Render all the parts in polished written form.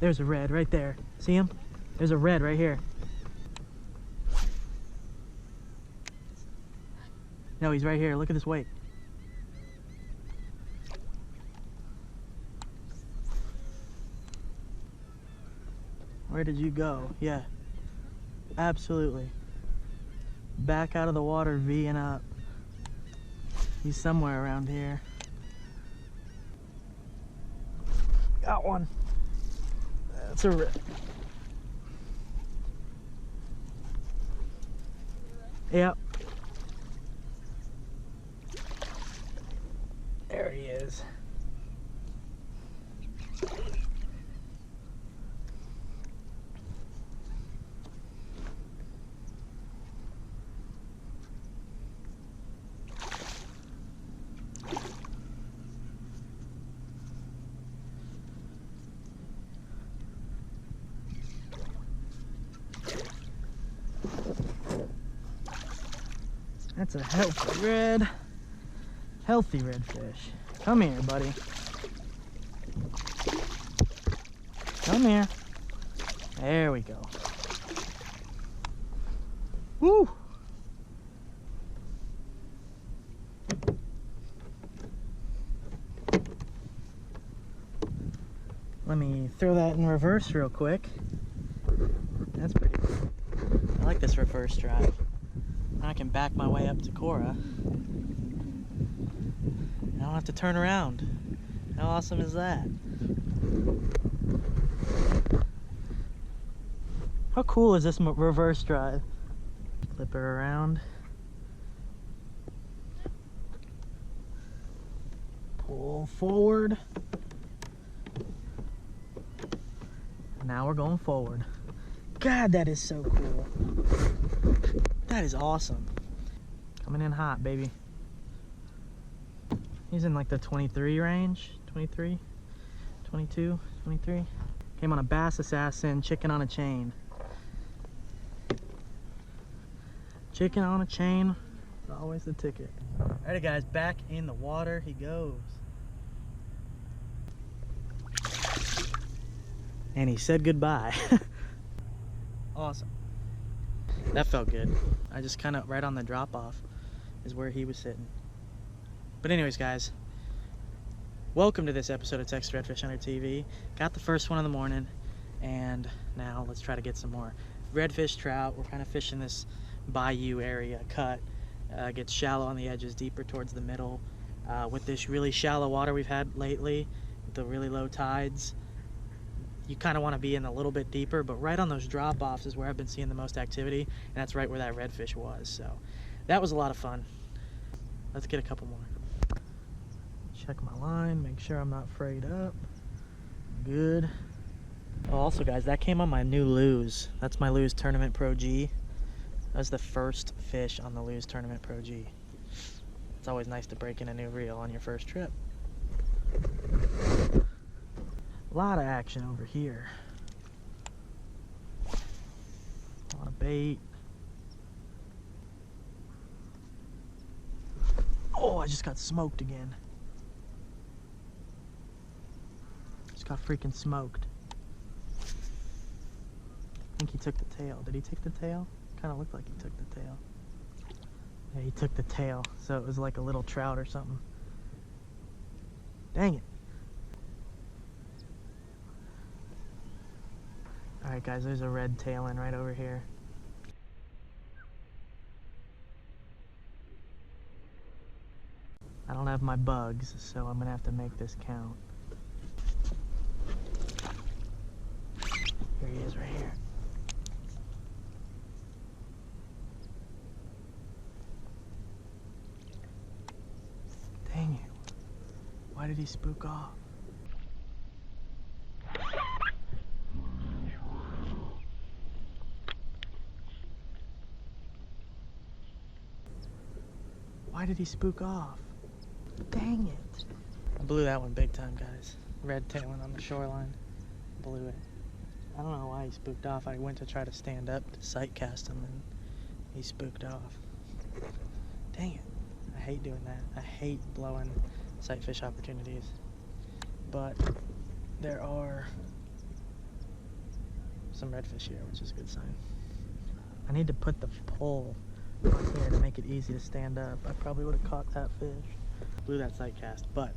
There's a red right there. See him? There's a red right here. No, he's right here. Look at this wake. Where did you go? Yeah, absolutely. Back out of the water, V-ing up. He's somewhere around here. Got one. That's a red. Yep. There he is. That's a healthy redfish. Come here, buddy. Come here. There we go. Woo! Let me throw that in reverse real quick. That's pretty cool. I like this reverse drive. I can back my way up to Cora. I don't have to turn around. How awesome is that? How cool is this reverse drive? Flip her around. Pull forward. Now we're going forward. God, that is so cool. That is awesome. Coming in hot, baby. He's in like the 23 range. 23, 22, 23. Came on a bass assassin, chicken on a chain. Chicken on a chain is always the ticket. Alrighty guys, back in the water he goes. And he said goodbye. Awesome. That felt good. I just kind of right on the drop off is where he was sitting. But anyways guys, welcome to this episode of Texas Redfish Hunter TV. Got the first one in the morning and now let's try to get some more. Redfish, trout, we're kind of fishing this bayou area cut. Gets shallow on the edges, deeper towards the middle. With this really shallow water we've had lately, with the really low tides, you kind of want to be in a little bit deeper, but right on those drop-offs is where I've been seeing the most activity, and that's right where that redfish was. So that was a lot of fun. Let's get a couple more. Check my line, make sure I'm not frayed up. Good. Oh, also guys, that came on my new Lew's. That's my Lew's Tournament Pro G. That was the first fish on the Lew's Tournament Pro G. It's always nice to break in a new reel on your first trip. A lot of action over here. A lot of bait. Oh, I just got smoked again. Just got freaking smoked. I think he took the tail. Did he take the tail? Kind of looked like he took the tail. Yeah, he took the tail. So it was like a little trout or something. Dang it. Alright guys, there's a red tailing right over here. I don't have my bugs, so I'm gonna have to make this count. Here he is right here. Dang it. Why did he spook off? Why did he spook off? Dang it. I blew that one big time, guys. Red tailing on the shoreline. Blew it. I don't know why he spooked off. I went to try to stand up to sight cast him and he spooked off. Dang it. I hate doing that. I hate blowing sight fish opportunities. But there are some redfish here, which is a good sign. I need to put the pole on here to make it easy to stand up. I probably would have caught that fish. Blew that sight cast, but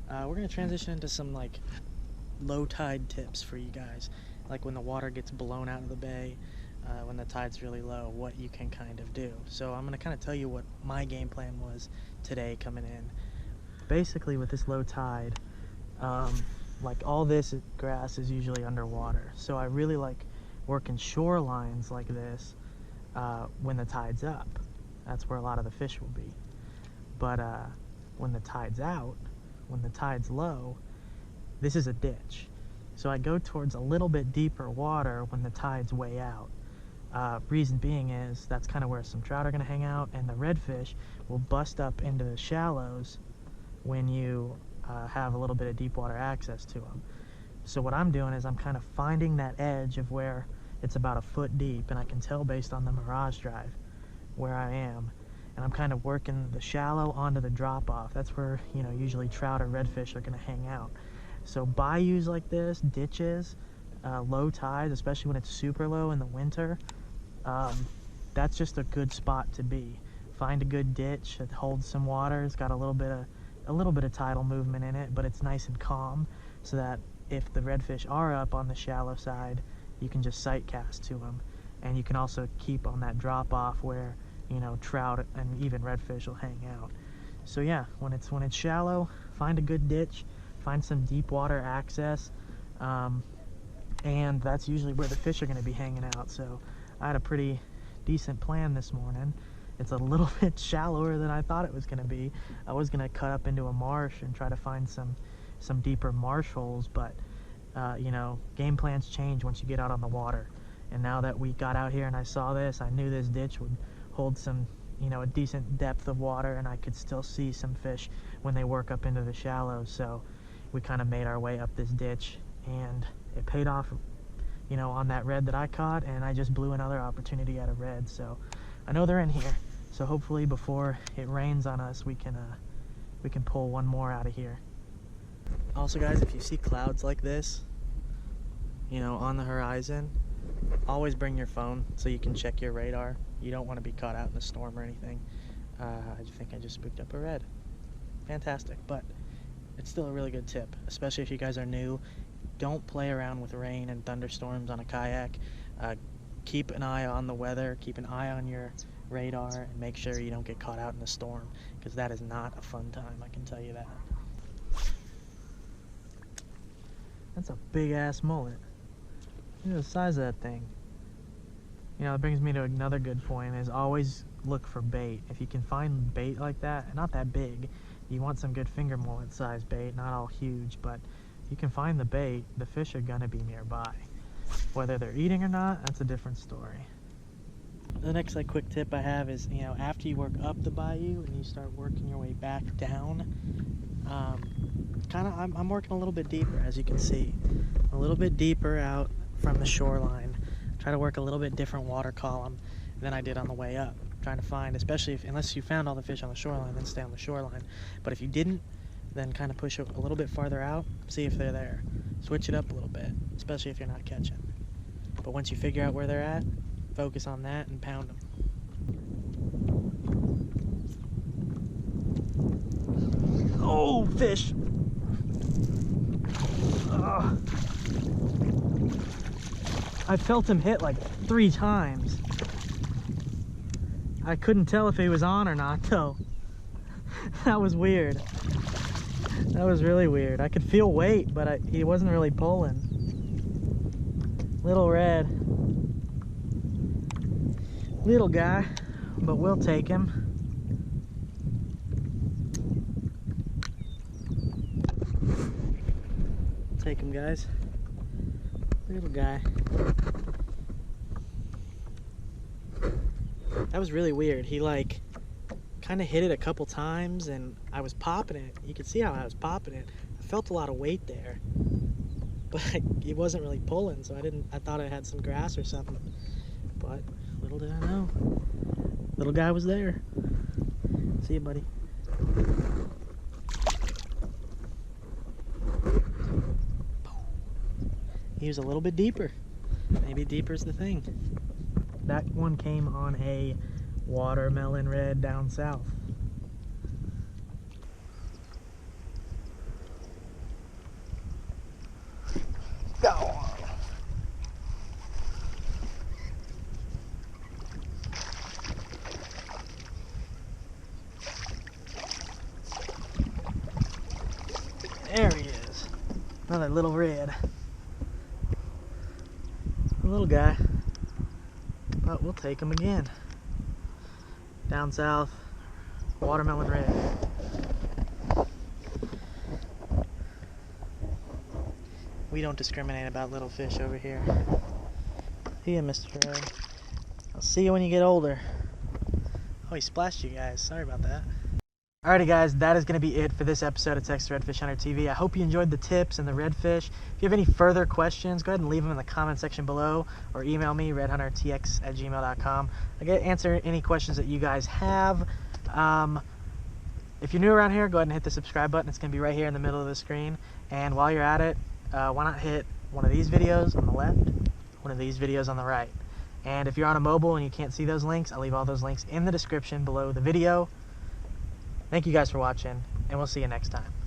we're gonna transition into some like low tide tips for you guys. Like when the water gets blown out of the bay, when the tide's really low, what you can kind of do. So I'm gonna kind of tell you what my game plan was today coming in. Basically with this low tide, like all this grass is usually underwater. So I really like working shorelines like this when the tide's up. That's where a lot of the fish will be. But when the tide's out, when the tide's low, this is a ditch. So I go towards a little bit deeper water when the tide's way out. Reason being is that's kind of where some trout are going to hang out, and the redfish will bust up into the shallows when you have a little bit of deep water access to them. So what I'm doing is I'm kind of finding that edge of where it's about a foot deep, and I can tell based on the Mirage drive where I am, and I'm kind of working the shallow onto the drop off. That's where, you know, usually trout or redfish are going to hang out. So bayous like this, ditches, low tides, especially when it's super low in the winter, that's just a good spot to be. Find a good ditch that holds some water. It's got a little bit of tidal movement in it, but it's nice and calm, so that if the redfish are up on the shallow side, you can just sight cast to them. And you can also keep on that drop off where, you know, trout and even redfish will hang out. So yeah, when it's shallow, find a good ditch, find some deep water access, and that's usually where the fish are going to be hanging out. So I had a pretty decent plan this morning. It's a little bit shallower than I thought it was going to be. I was going to cut up into a marsh and try to find some deeper marsh holes, but you know, game plans change once you get out on the water. And now that we got out here and I saw this, I knew this ditch would hold some, you know, a decent depth of water, and I could still see some fish when they work up into the shallows. So we kind of made our way up this ditch, and it paid off, you know, on that red that I caught, and I just blew another opportunity at a red. So I know they're in here, so hopefully before it rains on us, we can pull one more out of here. Also guys, if you see clouds like this, you know, on the horizon, always bring your phone so you can check your radar. You don't want to be caught out in a storm or anything. I think I just spooked up a red. Fantastic, but it's still a really good tip, especially if you guys are new. Don't play around with rain and thunderstorms on a kayak. Keep an eye on the weather, keep an eye on your radar, and make sure you don't get caught out in a storm, because that is not a fun time, I can tell you that. That's a big ass mullet. Look at the size of that thing. You know, it brings me to another good point, is always look for bait. If you can find bait like that, not that big, you want some good finger mullet size bait, not all huge, but if you can find the bait, the fish are gonna be nearby. Whether they're eating or not, that's a different story. The next quick tip I have is, you know, after you work up the bayou and you start working your way back down, I'm working a little bit deeper, as you can see, a little bit deeper out from the shoreline. Try to work a little bit different water column than I did on the way up. Trying to find, especially unless you found all the fish on the shoreline, then stay on the shoreline. But if you didn't, then kind of push it a little bit farther out, see if they're there. Switch it up a little bit, especially if you're not catching. But once you figure out where they're at, focus on that and pound them. Oh, fish! Ugh. I felt him hit like 3 times. I couldn't tell if he was on or not though. That was weird. That was really weird. I could feel weight, but he wasn't really pulling. Little red. Little guy, but we'll take him. Take him, guys. Little guy. That was really weird. He kind of hit it a couple times, and I was popping it. You could see how I was popping it. I felt a lot of weight there, but it wasn't really pulling, so I thought I had some grass or something. But little did I know, little guy was there. See you, buddy. He was a little bit deeper. Maybe deeper's the thing. That one came on a watermelon red down south. Go. There he is. Another little red. A little guy. But we'll take him again. Down south, watermelon red. We don't discriminate about little fish over here. See ya, Mr. Red. I'll see you when you get older. Oh, he splashed you guys. Sorry about that. Alrighty guys, that is going to be it for this episode of Texas Redfish Hunter TV. I hope you enjoyed the tips and the redfish. If you have any further questions, go ahead and leave them in the comment section below or email me, redhuntertx@gmail.com. I get answer any questions that you guys have. If you're new around here, go ahead and hit the subscribe button. It's going to be right here in the middle of the screen. And while you're at it, why not hit one of these videos on the left, one of these videos on the right. And if you're on a mobile and you can't see those links, I'll leave all those links in the description below the video. Thank you guys for watching, and we'll see you next time.